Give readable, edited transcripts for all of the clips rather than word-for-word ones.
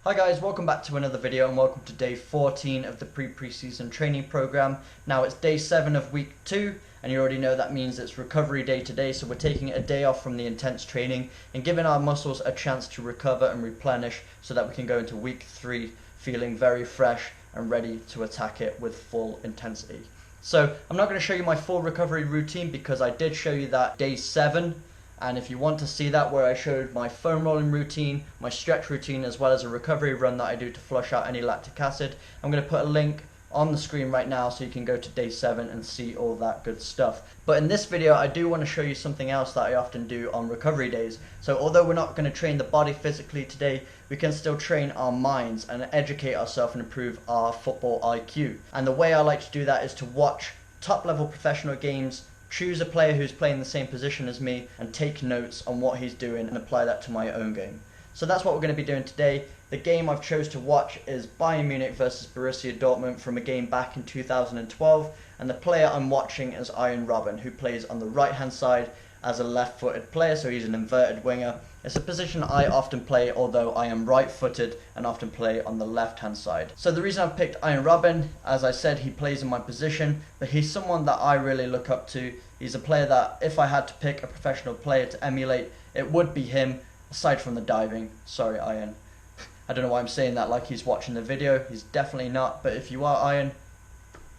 Hi guys, welcome back to another video and welcome to day 14 of the pre-preseason training program. Now it's day 7 of week 2 and you already know that means it's recovery day today, so we're taking a day off from the intense training and giving our muscles a chance to recover and replenish so that we can go into week 3 feeling very fresh and ready to attack it with full intensity. So I'm not going to show you my full recovery routine because I did show you that day 7. And if you want to see that, where I showed my foam rolling routine, my stretch routine, as well as a recovery run that I do to flush out any lactic acid, I'm going to put a link on the screen right now so you can go to day 7 and see all that good stuff. But in this video, I do want to show you something else that I often do on recovery days. So although we're not going to train the body physically today, we can still train our minds and educate ourselves and improve our football IQ. And the way I like to do that is to watch top level professional games, choose a player who's playing the same position as me and take notes on what he's doing and apply that to my own game. So that's what we're going to be doing today. The game I've chose to watch is Bayern Munich versus Borussia Dortmund from a game back in 2012, and the player I'm watching is Arjen Robben, who plays on the right hand side as a left-footed player, so he's an inverted winger. It's a position I often play, although I am right-footed and often play on the left-hand side. So the reason I've picked Arjen Robben, as I said, he plays in my position, but he's someone that I really look up to. He's a player that, if I had to pick a professional player to emulate, it would be him, aside from the diving. Sorry, Arjen. I don't know why I'm saying that like he's watching the video. He's definitely not, but if you are, Arjen,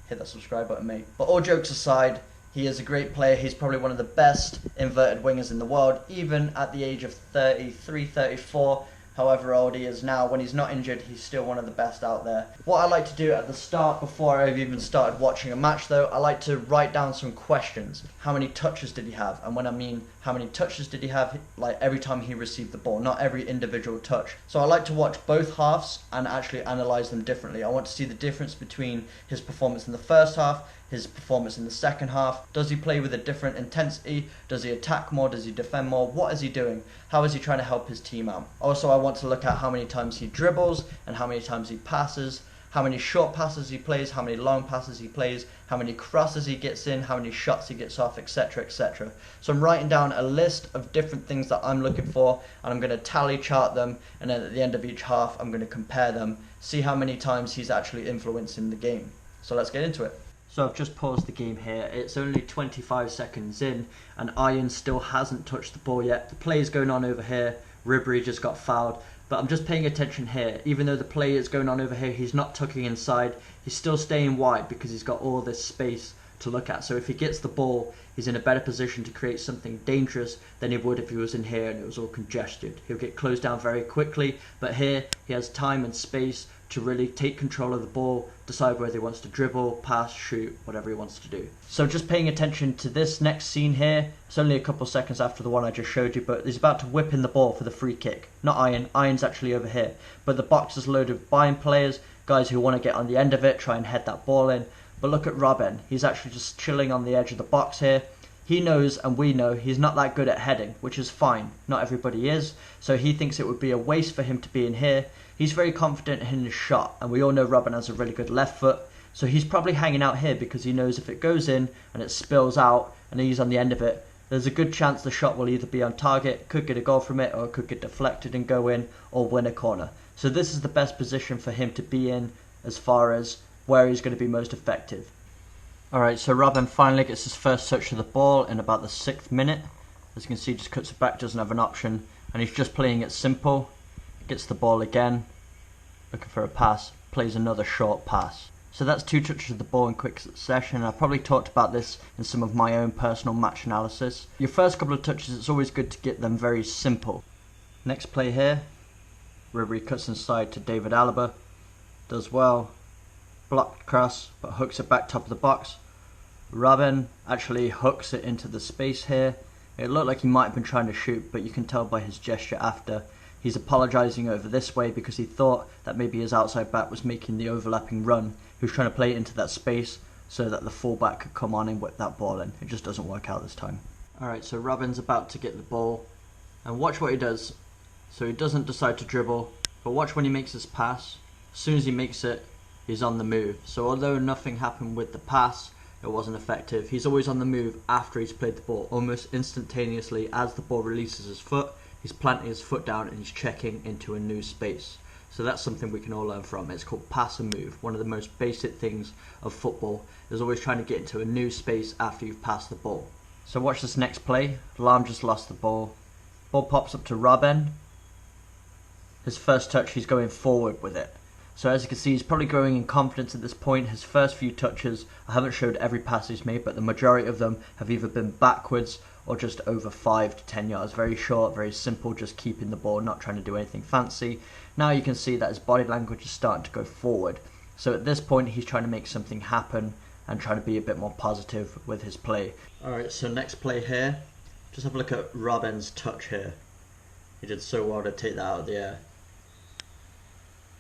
hit that subscribe button, mate. But all jokes aside, he is a great player. He's probably one of the best inverted wingers in the world, even at the age of 33, 34, however old he is now. When he's not injured, he's still one of the best out there. What I like to do at the start, before I've even started watching a match though, I like to write down some questions. How many touches did he have? And when I mean how many touches did he have, like every time he received the ball, not every individual touch. So I like to watch both halves and actually analyse them differently. I want to see the difference between his performance in the first half, his performance in the second half. Does he play with a different intensity? Does he attack more? Does he defend more? What is he doing? How is he trying to help his team out? Also, I want to look at how many times he dribbles and how many times he passes, how many short passes he plays, how many long passes he plays, how many crosses he gets in, how many shots he gets off, etc, etc. So I'm writing down a list of different things that I'm looking for, and I'm going to tally chart them, and then at the end of each half I'm going to compare them, see how many times he's actually influencing the game. So let's get into it. So I've just paused the game here. It's only 25 seconds in and Arjen still hasn't touched the ball yet. The play is going on over here. Ribery just got fouled. But I'm just paying attention here. Even though the play is going on over here, he's not tucking inside. He's still staying wide because he's got all this space to look at. So if he gets the ball, he's in a better position to create something dangerous than he would if he was in here and it was all congested. He'll get closed down very quickly, but here he has time and space to really take control of the ball, decide whether he wants to dribble, pass, shoot, whatever he wants to do. So just paying attention to this next scene here, it's only a couple seconds after the one I just showed you, but he's about to whip in the ball for the free kick. Not Arjen, Arjen's actually over here. But the box is loaded with Bayern players, guys who want to get on the end of it, try and head that ball in. But look at Robben, he's actually just chilling on the edge of the box here. He knows, and we know, he's not that good at heading, which is fine. Not everybody is. So he thinks it would be a waste for him to be in here. He's very confident in his shot, and we all know Robben has a really good left foot. So he's probably hanging out here because he knows if it goes in and it spills out and he's on the end of it, there's a good chance the shot will either be on target, could get a goal from it, or it could get deflected and go in, or win a corner. So this is the best position for him to be in as far as where he's going to be most effective. Alright, so Robben finally gets his first touch of the ball in about the 6th minute. As you can see, just cuts it back, doesn't have an option, and he's just playing it simple. Gets the ball again, looking for a pass, plays another short pass. So that's 2 touches of the ball in quick succession. I've probably talked about this in some of my own personal match analysis. Your first couple of touches, it's always good to get them very simple. Next play here, Ribery cuts inside to David Alaba, does well, blocked cross, but hooks it back top of the box. Robben actually hooks it into the space here. It looked like he might have been trying to shoot, but you can tell by his gesture after. He's apologising over this way because he thought that maybe his outside back was making the overlapping run. He was trying to play it into that space so that the fullback could come on and whip that ball in. It just doesn't work out this time. Alright, so Robben's about to get the ball. And watch what he does. So he doesn't decide to dribble, but watch when he makes his pass. As soon as he makes it, he's on the move. So although nothing happened with the pass, it wasn't effective, he's always on the move after he's played the ball. Almost instantaneously as the ball releases his foot, he's planting his foot down and he's checking into a new space. So that's something we can all learn from. It's called pass and move. One of the most basic things of football is always trying to get into a new space after you've passed the ball. So watch this next play. Lahm just lost the ball. Ball pops up to Robben. His first touch, he's going forward with it. So as you can see, he's probably growing in confidence at this point. His first few touches, I haven't showed every pass he's made, but the majority of them have either been backwards or just over 5 to 10 yards. Very short, very simple, just keeping the ball, not trying to do anything fancy. Now you can see that his body language is starting to go forward. So at this point, he's trying to make something happen and trying to be a bit more positive with his play. Alright, so next play here, just have a look at Robben's touch here. He did so well to take that out of the air.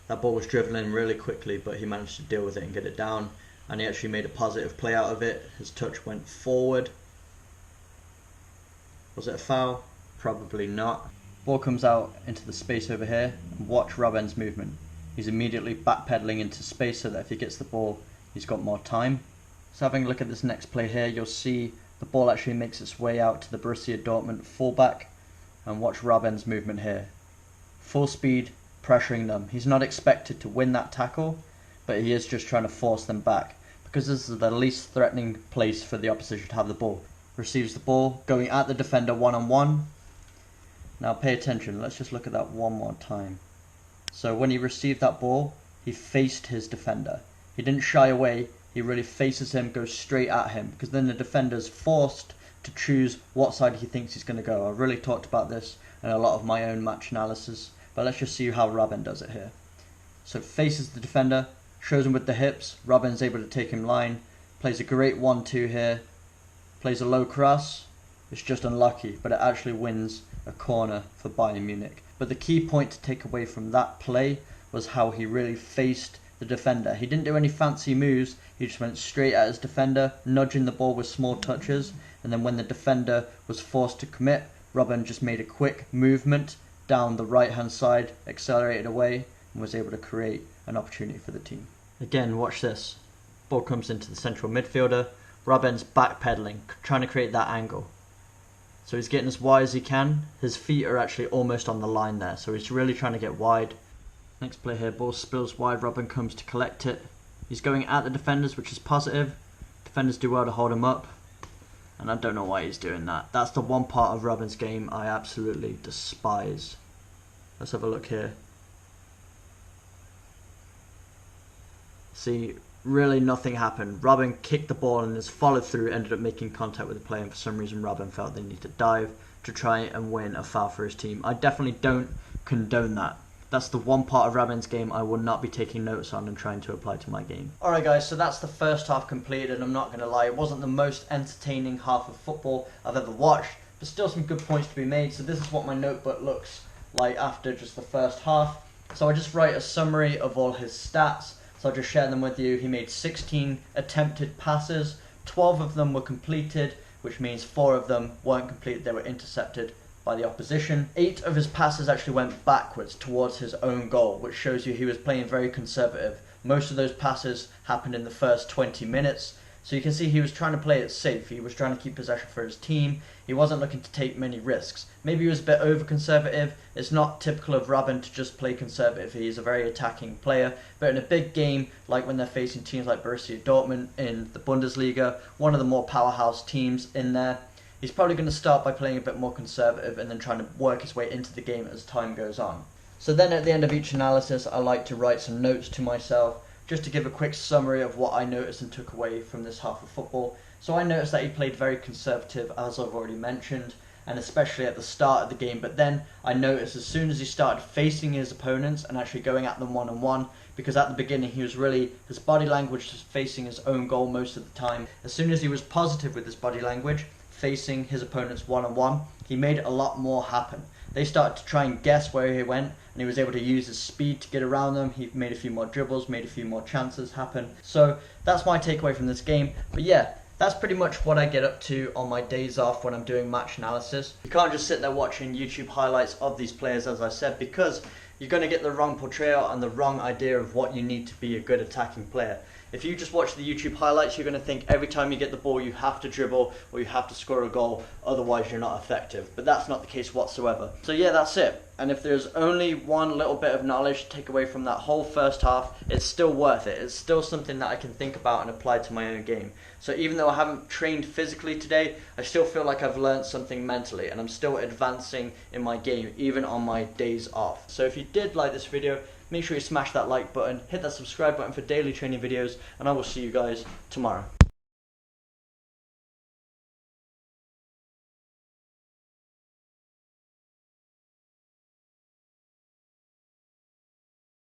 That ball was driven in really quickly, but he managed to deal with it and get it down. And he actually made a positive play out of it. His touch went forward. Was it a foul? Probably not. Ball comes out into the space over here. And watch Robben's movement. He's immediately backpedaling into space so that if he gets the ball, he's got more time. So having a look at this next play here, you'll see the ball actually makes its way out to the Borussia Dortmund fullback. And watch Robben's movement here. Full speed, pressuring them. He's not expected to win that tackle, but he is just trying to force them back, because this is the least threatening place for the opposition to have the ball. Receives the ball, going at the defender one-on-one. Now pay attention, let's just look at that one more time. So when he received that ball, he faced his defender. He didn't shy away, he really faces him, goes straight at him, because then the defender's forced to choose what side he thinks he's going to go. I've really talked about this in a lot of my own match analysis, but let's just see how Robben does it here. So faces the defender, shows him with the hips, Robben's able to take him line, plays a great 1-2 here, plays a low cross, it's just unlucky, but it actually wins a corner for Bayern Munich. But the key point to take away from that play was how he really faced the defender. He didn't do any fancy moves, he just went straight at his defender, nudging the ball with small touches, and then when the defender was forced to commit, Robben just made a quick movement down the right hand side, accelerated away, and was able to create an opportunity for the team. Again, watch this. Ball comes into the central midfielder, Robben's backpedaling, trying to create that angle. So he's getting as wide as he can. His feet are actually almost on the line there, so he's really trying to get wide. Next play here, ball spills wide, Robben comes to collect it. He's going at the defenders, which is positive. Defenders do well to hold him up, and I don't know why he's doing that. That's the one part of Robben's game I absolutely despise. Let's have a look here. See, really nothing happened. Robben kicked the ball and his follow through ended up making contact with the player, and for some reason Robben felt they need to dive to try and win a foul for his team. I definitely don't condone that. That's the one part of Robben's game I will not be taking notes on and trying to apply to my game. Alright guys, so that's the first half completed, and I'm not going to lie, it wasn't the most entertaining half of football I've ever watched, but still some good points to be made. So this is what my notebook looks like after just the first half. So I just write a summary of all his stats, so I'll just share them with you. He made 16 attempted passes, 12 of them were completed, which means 4 of them weren't completed, they were intercepted by the opposition. 8 of his passes actually went backwards towards his own goal, which shows you he was playing very conservative. Most of those passes happened in the first 20 minutes. So you can see he was trying to play it safe. He was trying to keep possession for his team. He wasn't looking to take many risks. Maybe he was a bit over-conservative. It's not typical of Robben to just play conservative. He's a very attacking player. But in a big game, like when they're facing teams like Borussia Dortmund in the Bundesliga, one of the more powerhouse teams in there, he's probably going to start by playing a bit more conservative and then trying to work his way into the game as time goes on. So then at the end of each analysis, I like to write some notes to myself, just to give a quick summary of what I noticed and took away from this half of football. So I noticed that he played very conservative, as I've already mentioned, and especially at the start of the game. But then I noticed as soon as he started facing his opponents and actually going at them one-on-one, because at the beginning he was really, his body language was facing his own goal most of the time. As soon as he was positive with his body language, facing his opponents one-on-one, he made a lot more happen. They started to try and guess where he went, and he was able to use his speed to get around them. He made a few more dribbles, made a few more chances happen. So that's my takeaway from this game. But yeah, that's pretty much what I get up to on my days off when I'm doing match analysis. You can't just sit there watching YouTube highlights of these players, as I said, because you're going to get the wrong portrayal and the wrong idea of what you need to be a good attacking player. If you just watch the YouTube highlights, you're going to think every time you get the ball you have to dribble or you have to score a goal, otherwise you're not effective. But that's not the case whatsoever. So yeah, that's it. And if there's only one little bit of knowledge to take away from that whole first half, it's still worth it. It's still something that I can think about and apply to my own game. So even though I haven't trained physically today, I still feel like I've learned something mentally, and I'm still advancing in my game, even on my days off. So if you did like this video, make sure you smash that like button, hit that subscribe button for daily training videos, and I will see you guys tomorrow.